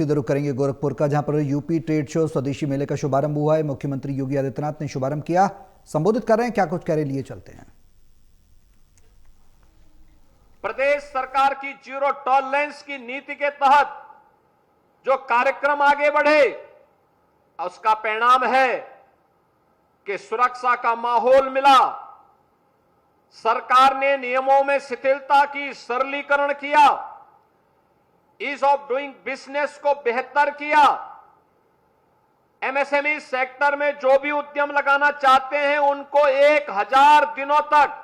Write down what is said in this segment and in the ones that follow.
सीधे रुख करेंगे गोरखपुर का, जहां पर यूपी ट्रेड शो स्वदेशी मेले का शुभारंभ हुआ है। मुख्यमंत्री योगी आदित्यनाथ ने शुभारंभ किया, संबोधित कर रहे हैं, क्या कुछ कह रहे, लिए चलते हैं। प्रदेश सरकार की जीरो टॉलरेंस की नीति के तहत जो कार्यक्रम आगे बढ़े, उसका परिणाम है कि सुरक्षा का माहौल मिला। सरकार ने नियमों में शिथिलता की, सरलीकरण किया, ईज ऑफ डूइंग बिजनेस को बेहतर किया। एमएसएमई सेक्टर में जो भी उद्यम लगाना चाहते हैं उनको 1000 दिनों तक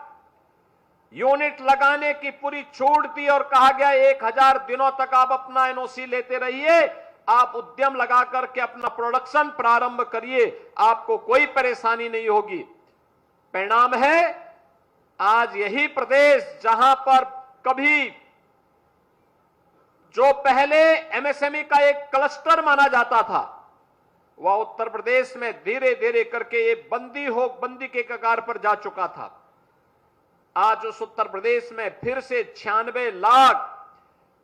यूनिट लगाने की पूरी छूट दी और कहा गया 1000 दिनों तक आप अपना एनओसी लेते रहिए, आप उद्यम लगा करके अपना प्रोडक्शन प्रारंभ करिए, आपको कोई परेशानी नहीं होगी। परिणाम है आज यही प्रदेश जहां पर कभी जो पहले एमएसएमई का एक क्लस्टर माना जाता था, वह उत्तर प्रदेश में धीरे धीरे करके ये बंदी के कगार पर जा चुका था। आज उस उत्तर प्रदेश में फिर से 96 लाख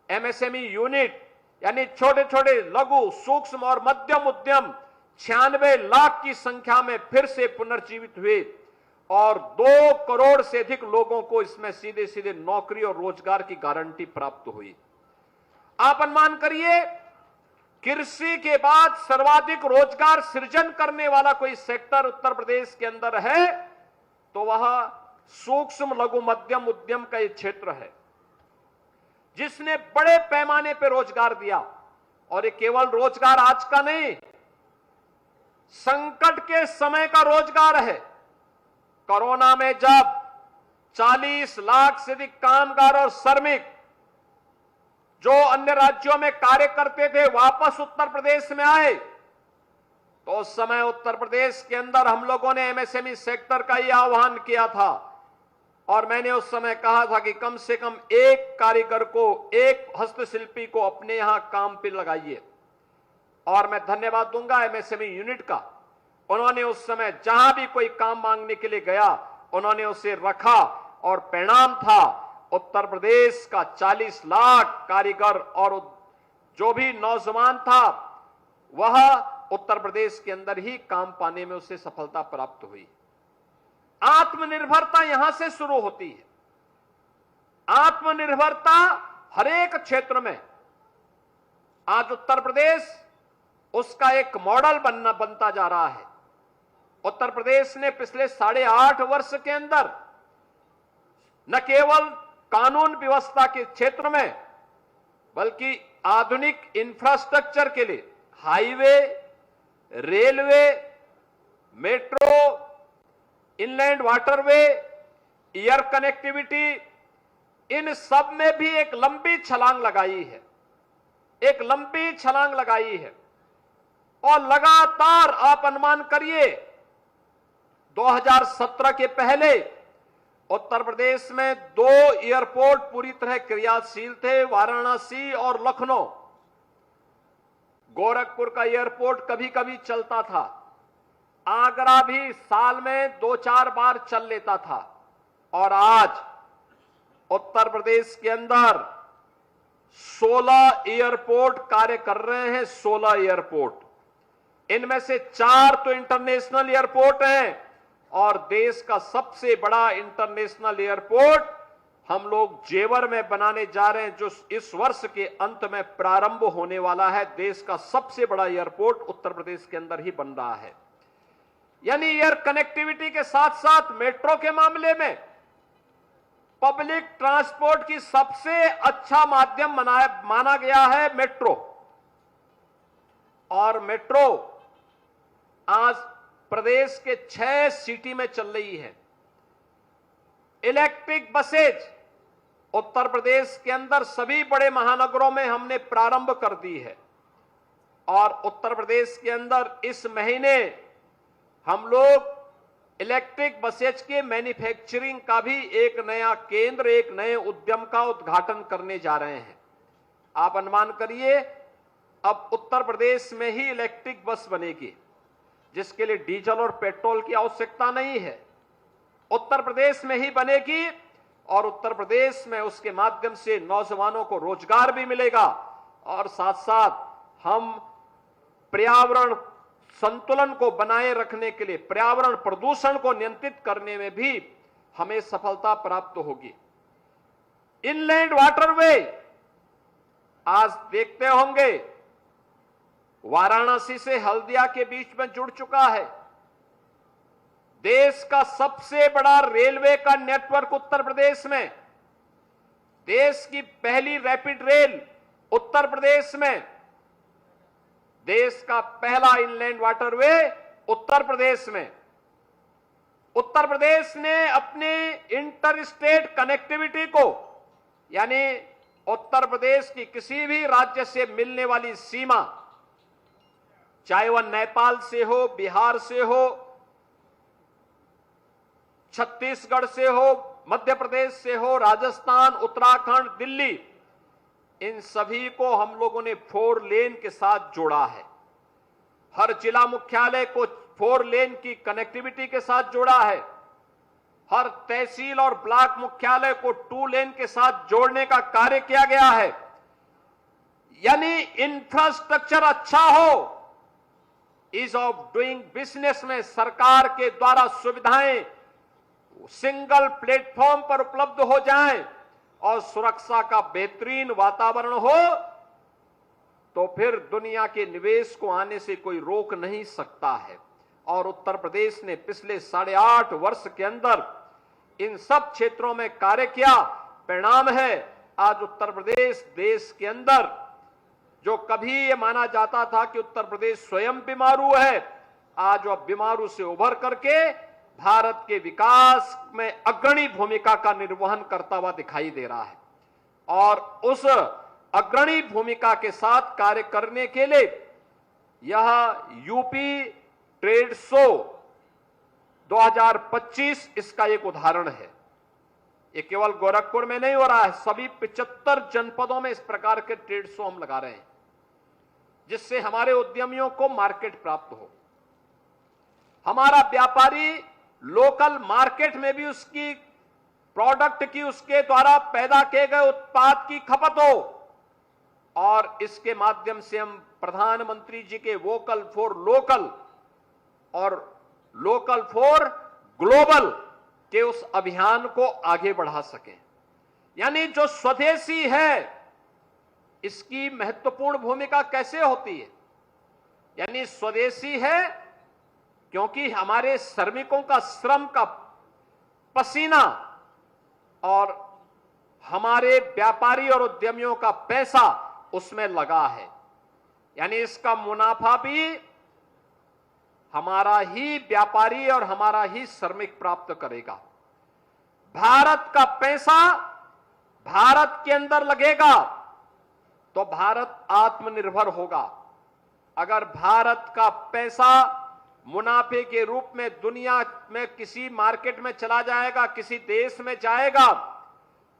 एमएसएमई यूनिट यानी छोटे छोटे लघु, सूक्ष्म और मध्यम उद्यम 96 लाख की संख्या में फिर से पुनर्जीवित हुए और 2 करोड़ से अधिक लोगों को इसमें सीधे सीधे नौकरी और रोजगार की गारंटी प्राप्त हुई। आप अनुमान करिए, कृषि के बाद सर्वाधिक रोजगार सृजन करने वाला कोई सेक्टर उत्तर प्रदेश के अंदर है तो वह सूक्ष्म लघु मध्यम उद्यम का ये क्षेत्र है, जिसने बड़े पैमाने पर रोजगार दिया। और ये केवल रोजगार आज का नहीं, संकट के समय का रोजगार है। कोरोना में जब 40 लाख से अधिक कामगार और श्रमिक जो अन्य राज्यों में कार्य करते थे वापस उत्तर प्रदेश में आए, तो उस समय उत्तर प्रदेश के अंदर हम लोगों ने एमएसएमई सेक्टर का यह आह्वान किया था और मैंने उस समय कहा था कि कम से कम एक कारीगर को, एक हस्तशिल्पी को अपने यहां काम पे लगाइए। और मैं धन्यवाद दूंगा एमएसएमई यूनिट का, उन्होंने उस समय जहां भी कोई काम मांगने के लिए गया उन्होंने उसे रखा और परिणाम था उत्तर प्रदेश का 40 लाख कारीगर और जो भी नौजवान था वह उत्तर प्रदेश के अंदर ही काम पाने में उसे सफलता प्राप्त हुई। आत्मनिर्भरता यहां से शुरू होती है। आत्मनिर्भरता हर एक क्षेत्र में आज उत्तर प्रदेश उसका एक मॉडल बनता जा रहा है। उत्तर प्रदेश ने पिछले 8.5 वर्ष के अंदर न केवल कानून व्यवस्था के क्षेत्र में बल्कि आधुनिक इंफ्रास्ट्रक्चर के लिए highway, railway, metro, inland waterway, air connectivity, इन सब में भी एक लंबी छलांग लगाई है, एक लंबी छलांग लगाई है। और लगातार आप अनुमान करिए 2017 के पहले उत्तर प्रदेश में 2 एयरपोर्ट पूरी तरह क्रियाशील थे, वाराणसी और लखनऊ। गोरखपुर का एयरपोर्ट कभी कभी चलता था, आगरा भी साल में 2-4 बार चल लेता था। और आज उत्तर प्रदेश के अंदर 16 एयरपोर्ट कार्य कर रहे हैं, 16 एयरपोर्ट। इनमें से 4 तो इंटरनेशनल एयरपोर्ट हैं और देश का सबसे बड़ा इंटरनेशनल एयरपोर्ट हम लोग जेवर में बनाने जा रहे हैं, जो इस वर्ष के अंत में प्रारंभ होने वाला है। देश का सबसे बड़ा एयरपोर्ट उत्तर प्रदेश के अंदर ही बन रहा है। यानी एयर कनेक्टिविटी के साथ साथ मेट्रो के मामले में पब्लिक ट्रांसपोर्ट की सबसे अच्छा माध्यम माना गया है मेट्रो। और मेट्रो आज प्रदेश के 6 सिटी में चल रही है। इलेक्ट्रिक बसेज उत्तर प्रदेश के अंदर सभी बड़े महानगरों में हमने प्रारंभ कर दी है और उत्तर प्रदेश के अंदर इस महीने हम लोग इलेक्ट्रिक बसेज के मैन्युफैक्चरिंग का भी एक नया केंद्र, एक नए उद्यम का उद्घाटन करने जा रहे हैं। आप अनुमान करिए, अब उत्तर प्रदेश में ही इलेक्ट्रिक बस बनेगी जिसके लिए डीजल और पेट्रोल की आवश्यकता नहीं है। उत्तर प्रदेश में ही बनेगी और उत्तर प्रदेश में उसके माध्यम से नौजवानों को रोजगार भी मिलेगा और साथ साथ हम पर्यावरण संतुलन को बनाए रखने के लिए, पर्यावरण प्रदूषण को नियंत्रित करने में भी हमें सफलता प्राप्त होगी। इनलैंड वाटरवे आज देखते होंगे वाराणसी से हल्दिया के बीच में जुड़ चुका है। देश का सबसे बड़ा रेलवे का नेटवर्क उत्तर प्रदेश में, देश की पहली रैपिड रेल उत्तर प्रदेश में, देश का पहला इनलैंड वाटरवे उत्तर प्रदेश में। उत्तर प्रदेश ने अपने इंटर स्टेट कनेक्टिविटी को, यानी उत्तर प्रदेश की किसी भी राज्य से मिलने वाली सीमा, चाहे वह नेपाल से हो, बिहार से हो, छत्तीसगढ़ से हो, मध्य प्रदेश से हो, राजस्थान, उत्तराखंड, दिल्ली, इन सभी को हम लोगों ने 4 लेन के साथ जोड़ा है। हर जिला मुख्यालय को 4 लेन की कनेक्टिविटी के साथ जोड़ा है। हर तहसील और ब्लॉक मुख्यालय को 2 लेन के साथ जोड़ने का कार्य किया गया है। यानी इंफ्रास्ट्रक्चर अच्छा हो, ईज ऑफ डूइंग बिजनेस में सरकार के द्वारा सुविधाएं सिंगल प्लेटफॉर्म पर उपलब्ध हो जाएं और सुरक्षा का बेहतरीन वातावरण हो, तो फिर दुनिया के निवेश को आने से कोई रोक नहीं सकता है। और उत्तर प्रदेश ने पिछले 8.5 वर्ष के अंदर इन सब क्षेत्रों में कार्य किया। परिणाम है आज उत्तर प्रदेश देश के अंदर, जो कभी ये माना जाता था कि उत्तर प्रदेश स्वयं बीमारू है, आज वह बीमारू से उभर करके भारत के विकास में अग्रणी भूमिका का निर्वहन करता हुआ दिखाई दे रहा है। और उस अग्रणी भूमिका के साथ कार्य करने के लिए यह यूपी ट्रेड शो 2025 इसका एक उदाहरण है। ये केवल गोरखपुर में नहीं हो रहा है, सभी 75 जनपदों में इस प्रकार के ट्रेड शो हम लगा रहे हैं, जिससे हमारे उद्यमियों को मार्केट प्राप्त हो, हमारा व्यापारी लोकल मार्केट में भी उसकी प्रोडक्ट की, उसके द्वारा पैदा किए गए उत्पाद की खपत हो, और इसके माध्यम से हम प्रधानमंत्री जी के वोकल फॉर लोकल और लोकल फॉर ग्लोबल के उस अभियान को आगे बढ़ा सकें। यानी जो स्वदेशी है इसकी महत्वपूर्ण भूमिका कैसे होती है? यानी स्वदेशी है क्योंकि हमारे श्रमिकों का श्रम का पसीना और हमारे व्यापारी और उद्यमियों का पैसा उसमें लगा है। यानी इसका मुनाफा भी हमारा ही व्यापारी और हमारा ही श्रमिक प्राप्त करेगा। भारत का पैसा भारत के अंदर लगेगा तो भारत आत्मनिर्भर होगा। अगर भारत का पैसा मुनाफे के रूप में दुनिया में किसी मार्केट में चला जाएगा, किसी देश में जाएगा,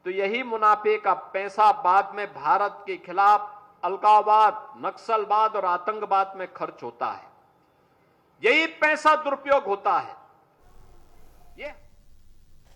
तो यही मुनाफे का पैसा बाद में भारत के खिलाफ अलगाववाद, नक्सलवाद और आतंकवाद में खर्च होता है। यही पैसा दुरुपयोग होता है। ये